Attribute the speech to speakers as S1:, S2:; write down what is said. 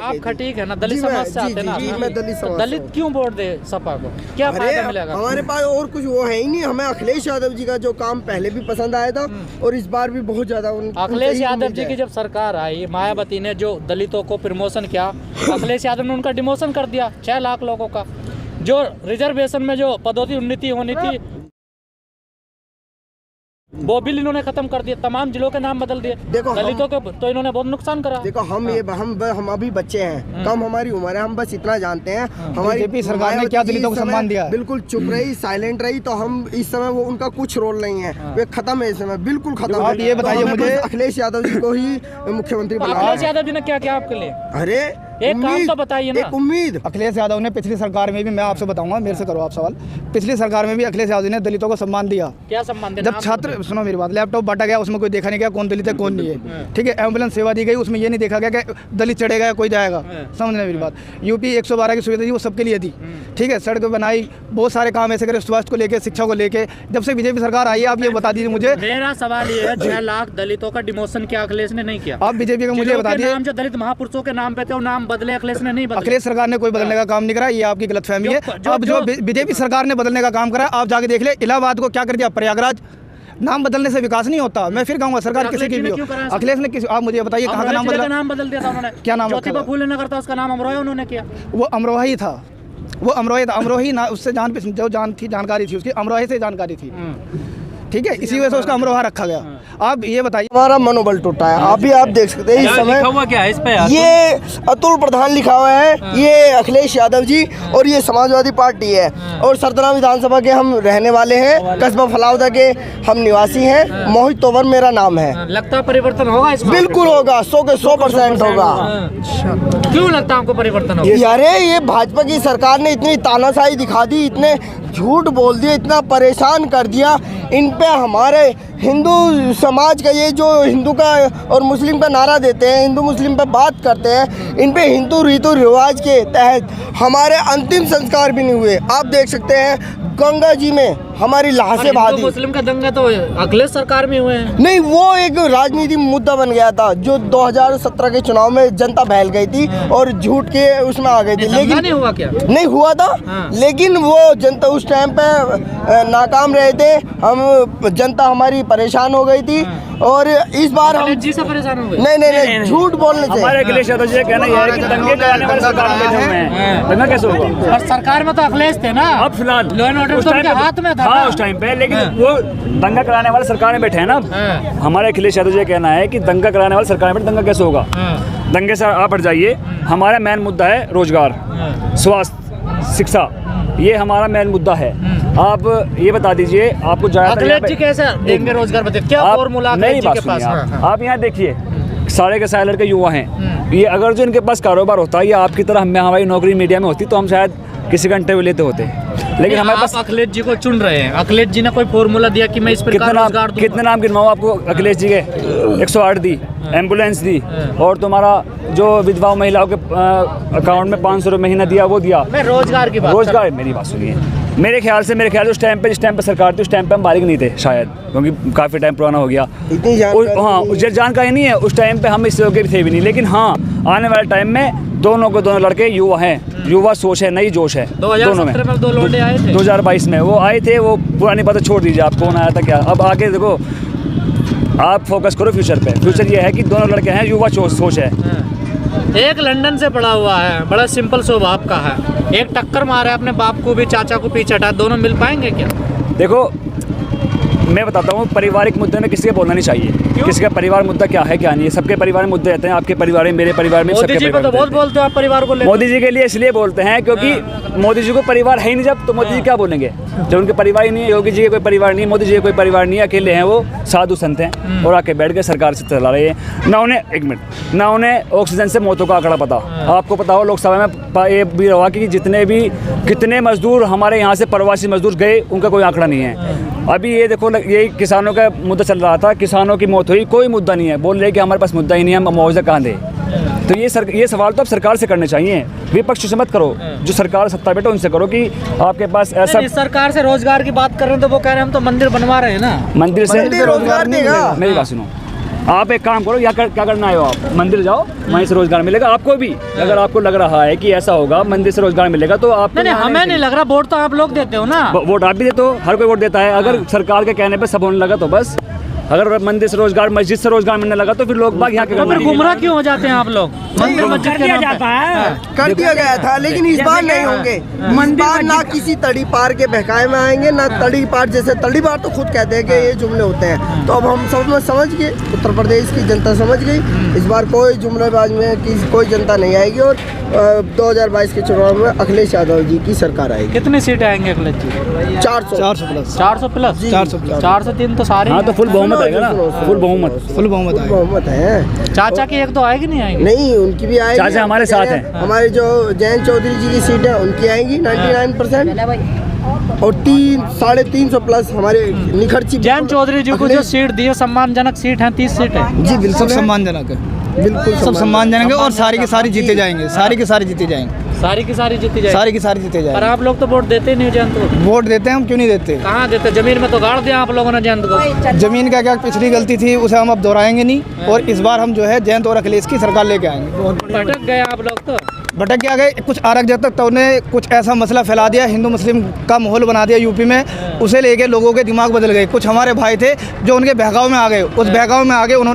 S1: आप खटीक है ना, दलित समाज से आते ना।
S2: मैं दलित समाज।
S1: दलित क्यों वोट दे सपा को, क्या फायदा मिलेगा?
S2: हमारे पास और कुछ वो है ही नहीं। हमें अखिलेश यादव जी का जो काम पहले भी पसंद आया था और इस बार भी बहुत ज्यादा।
S1: अखिलेश यादव जी की जब सरकार आई, मायावती ने जो दलितों को प्रमोशन किया, अखिलेश यादव ने उनका डिमोशन कर दिया। 6 लाख लोगों का जो रिजर्वेशन में जो पदोन्नति उन्नति होनी थी वो बिल इन्होंने खत्म कर दिया। तमाम जिलों के नाम बदल दिए। देखो दलितों को तो इन्होंने बहुत नुकसान करा।
S2: देखो हम अभी बच्चे हैं, कम हमारी उम्र है, हम बस इतना जानते हैं हमारी
S3: बीजेपी सरकार ने क्या दलितों को सम्मान दिया।
S2: बिल्कुल चुप रही, साइलेंट रही, तो हम इस समय वो उनका कुछ रोल नहीं है, वे खत्म है इस समय, बिल्कुल खत्म है।
S3: ये बताइए मुझे,
S2: अखिलेश यादव जी को ही मुख्यमंत्री बनाना है।
S1: अखिलेश यादव जी ने क्या किया आपके लिए?
S2: अरे
S1: एक काम तो बताइए ना।
S2: एक उम्मीद।
S3: अखिलेश यादव ने पिछली सरकार में भी, मैं आपसे बताऊंगा, मेरे से करो आप सवाल, पिछली सरकार में भी अखिलेश यादव ने दलितों को सम्मान दिया।
S1: क्या सम्मान दिया?
S3: जब छात्र, सुनो मेरी बात, लैपटॉप बांटा गया उसमें कोई देखा नहीं गया कौन दलित है कौन नहीं है, ठीक है। एम्बुलेंस सेवा दी गई, उसमें ये नहीं देखा गया कि दलित चढ़ेगा या कोई जाएगा, समझना मेरी बात। यूपी 112 की सुविधा थी, वो सबके लिए थी, ठीक है। सड़क बनाई, बहुत सारे काम ऐसे करे, स्वास्थ्य को लेके, शिक्षा को लेके। जब से बीजेपी सरकार आई है, आप ये बता दीजिए मुझे।
S1: मेरा सवाल ये है, 6 लाख दलितों का डिमोशन क्या अखिलेश ने नहीं किया?
S3: आप बीजेपी का मुझे बता दीजिए।
S1: जो दलित महापुरुषों के नाम पे थे वो नाम बदले, अखिलेश ने नहीं बदले।
S3: अखिलेश सरकार ने कोई बदलने का काम नहीं करा, ये आपकी गलतफहमी है। अब जो बीजेपी सरकार ने बदलने का काम करा, आप जाके देख ले, इलाहाबाद को क्या कर दिया, प्रयागराज। नाम बदलने से विकास नहीं होता। मैं फिर कहूँगा सरकार किसी की भी हो, अखिलेश ने किसी, आप मुझे बताइए कहाँ का नाम बदला?
S1: नाम बदल दिया था उन्होंने।
S3: क्या नाम?
S1: ज्योतिबा फूले नगर था, उसका नाम अमरोहा उन्होंने किया।
S3: वो अमरोहा ही था, वो अमरोही था। अमरोही ना, उससे जानकारी थी उसकी, अमरोही से जानकारी थी, ठीक है। इसी वजह से उसका अमरोहा रखा गया। आप ये बताइए,
S2: हमारा मनोबल टूटा है। अभी आप देख सकते हैं इस समय
S1: हुआ क्या है इस पे?
S2: ये अतुल प्रधान लिखा हुआ है, ये अखिलेश यादव जी, और ये समाजवादी पार्टी है, और सरदरा विधानसभा के हम रहने वाले हैं, कस्बा फलावदा के हम निवासी हैं। मोहित तोमर मेरा नाम है।
S1: लगता है परिवर्तन होगा इसमें?
S2: बिल्कुल होगा, 100 के 100% होगा।
S1: क्यों लगता है आपको परिवर्तन होगा?
S2: यारे ये भाजपा की सरकार ने इतनी तानाशाही दिखा दी, इतने झूठ बोल दिए, इतना परेशान कर दिया। इन पे हमारे हिंदू समाज का, ये जो हिंदू का और मुस्लिम का नारा देते हैं, हिंदू मुस्लिम पे बात करते हैं, इन पे हिंदू रीति रिवाज के तहत हमारे अंतिम संस्कार भी नहीं हुए। आप देख सकते हैं गंगा जी में हमारी लाशें बहा दी।
S1: मुस्लिम का दंगा तो अखिलेश सरकार में हुए हैं।
S2: नहीं, वो एक राजनीति मुद्दा बन गया था, जो 2017 के चुनाव में जनता बहल गई थी और झूठ के उसमें आ गई थी। लेकिन
S1: नहीं हुआ क्या?
S2: नहीं हुआ था। लेकिन वो जनता उस टाइम पे नाकाम रहे थे, हम जनता हमारी परेशान हो गई थी। और इस बार हम
S1: जी से परेशान हो गए।
S2: नहीं, झूठ बोलने से।
S4: हमारे अखिलेश यादव जी का कहना यह है कि दंगे कराने वाले सरकार में बैठे हुए हैं, दंगा कैसे होगा?
S1: और सरकार में तो अखिलेश थे ना।
S4: अब फिलहाल
S1: लॉ एंड ऑर्डर तो उनके हाथ में था।
S4: हाँ, उस टाइम पे, लेकिन वो दंगा कराने वाले सरकार में बैठे हैं ना। हमारे अखिलेश यादव जी का कहना है कि दंगा कराने वाले सरकार में, दंगा कैसे होगा? दंगे से आप हट जाइए। हमारा मेन मुद्दा है रोजगार, स्वास्थ्य, शिक्षा, ये हमारा मेन मुद्दा है। आप ये बता दीजिए, आपको
S1: अखिलेश जी कैसे देंगे रोजगार? बताइए क्या फॉर्मूला
S4: नहीं, बात सुनिए आप यहाँ देखिए, सारे के सारे लड़के युवा हैं। ये अगर जो इनके पास कारोबार होता है या आपकी तरह हमारी नौकरी मीडिया में होती, तो हम शायद किसी घंटे में लेते होते। लेकिन हमारे पास
S1: अखिलेश जी को चुन रहे हैं। अखिलेश जी ने कोई फॉर्मूला दिया कि मैं इस प्रकार रोजगार दूंगा?
S4: कितने नाम गिनवाऊं आपको अखिलेश जी के? 108 दी, एम्बुलेंस दी, और तुम्हारा जो विधवा महिलाओं के अकाउंट में 500 रुपये महीना दिया, वो दिया।
S1: मैं रोजगार की बात,
S4: रोजगार, मेरी बात सुनिए। मेरे ख्याल से उस टाइम पे, जिस टाइम पे सरकार थी, उस टाइम पे हम बालिग नहीं थे शायद, क्योंकि काफ़ी टाइम पुराना हो गया। हाँ, जानकारी नहीं है, उस टाइम पे हम इस योग्य भी थे भी नहीं। लेकिन हाँ, आने वाले टाइम में दोनों लड़के युवा हैं, युवा सोच है, नई जोश है।
S1: 2017 में 2 लौंडे आए थे,
S4: 2022 में वो आए थे। वो पुरानी बातें छोड़ दीजिए, आप कौन आया था क्या। अब आगे देखो, आप फोकस करो फ्यूचर पे। फ्यूचर ये है कि दोनों लड़के हैं, युवा सोच है।
S1: एक लंदन से पढ़ा हुआ है, बड़ा सिंपल स्वभाव का है, एक टक्कर मारे अपने बाप को भी, चाचा को पीछे हटा, दोनों मिल पाएंगे क्या? देखो,
S4: मैं बताता हूँ, पारिवारिक मुद्दे में किसी का बोलना नहीं चाहिए। किसी का परिवार मुद्दा क्या है क्या नहीं है। सबके परिवार में मुद्दे रहते हैं, आपके परिवार में, मेरे परिवार में, सबके परिवार में।
S1: तो बहुत बोलते हो आप परिवार को लेकर।
S4: मोदी जी के लिए इसलिए बोलते हैं क्योंकि मोदी जी को परिवार है ही नहीं। जब तो मोदी जी क्या बोलेंगे जब उनके परिवार ही नहीं है? योगी जी के कोई परिवार नहीं है, मोदी जी के कोई परिवार नहीं है, अकेले हैं वो, साधु संत हैं, और आके बैठ के सरकार से चला रहे हैं। ना उन्हें, एक मिनट, ना उन्हें ऑक्सीजन से मौतों का आंकड़ा पता। आपको पता हो, लोकसभा में ये भी रहा कि जितने भी कितने मजदूर हमारे यहाँ से प्रवासी मजदूर गए, उनका कोई आंकड़ा नहीं है। अभी ये देखो, यही किसानों का मुद्दा चल रहा था, किसानों की मौत हुई, कोई मुद्दा नहीं है। बोल रहे कि हमारे पास मुद्दा ही नहीं है, हम मुआवजा कहाँ दें? तो ये सवाल तो आप सरकार से करने चाहिए, विपक्ष से मत करो। जो सरकार सत्ता बैठे उनसे करो कि आपके पास ऐसा।
S1: सरकार से रोजगार की बात कर रहे हैं तो वो कह रहे हैं हम तो मंदिर बनवा रहे हैं ना।
S4: मंदिर से
S2: रोजगार देगा।
S4: मेरी बात सुनो, आप एक काम करो, क्या करना है, आप मंदिर जाओ, वहीं से रोजगार मिलेगा आपको भी। अगर आपको लग रहा है कि ऐसा होगा, मंदिर से रोजगार मिलेगा, तो आप
S1: नहीं, हमें नहीं लग रहा। वोट तो आप लोग देते हो ना।
S4: वोट आप भी देते हो, हर कोई वोट देता है। अगर सरकार के कहने पे सब होने लगा तो बस, अगर मंदिर से रोजगार, मस्जिद से रोजगार मिलने लगा तो फिर लोग बाग यहाँ के
S1: तो फिर गुमराह क्यों हो जाते हैं आप लोग? मंदिर मस्जिद के नाम पे
S2: कर दिया गया था, लेकिन इस बार नहीं होंगे। इस बार ना किसी तड़ी पार के बहकाए में आएंगे, ना तड़ी पार। जैसे तड़ी पार तो खुद कहते हैं कि ये जुमले होते हैं, तो अब हम समझ गए, उत्तर प्रदेश की जनता समझ गई। इस बार कोई जुमलेबाज में कोई जनता नहीं आएगी और 2022 के चुनाव में अखिलेश यादव जी की सरकार आएगी।
S1: कितनी सीटें आएंगे अखिलेश जी?
S2: 400
S3: प्लस।
S1: 400 प्लस।
S3: 403
S1: तो सारे।
S4: हाँ, तो फुल बहुमत आएगा ना, फुल
S3: बहुमत
S2: है।
S1: चाचा की एक तो आएगी, नहीं आएगी?
S2: नहीं, उनकी भी आएगी।
S4: चाचा हमारे साथ हैं।
S2: हमारे जो जयंत चौधरी जी की सीट है उनकी आएंगी 99%। और 300-350 प्लस हमारे निखर्ची।
S1: जयंत चौधरी जी को जो सीट दी है, सम्मानजनक सीट है, 30 सीट है
S2: जी, बिल्कुल
S3: सब सम्मानजनक है,
S2: बिल्कुल
S3: सब सम्मानजनक है। और सारी की सारी जीते जाएंगे, सारी की सारी जीते जाएंगे,
S1: सारी की सारी जीती जाएगी।
S3: सारी की सारी जीते
S1: पर
S3: जाएंगे।
S1: आप लोग तो वोट देते नहीं जयंत को।
S3: वोट देते हैं हम, क्यों नहीं देते?
S1: कहाँ देते? जमीन में तो गाड़ दिया आप लोगों ने जयंत को।
S3: जमीन का क्या पिछली गलती थी, उसे हम अब दोहराएंगे नहीं। और इस बार हम जो है जयंत और अखिलेश की सरकार लेके आएंगे।
S1: भटक गए आप लोग तो।
S3: भटक के आ गए, कुछ आरक्षक तो उन्हें कुछ ऐसा मसला फैला दिया, हिंदू मुस्लिम का माहौल बना दिया यूपी में, उसे लेके लोगों के दिमाग बदल गए। कुछ हमारे भाई थे जो उनके बहकाव में आ गए, उस बहकाव में आ गए उन्होंने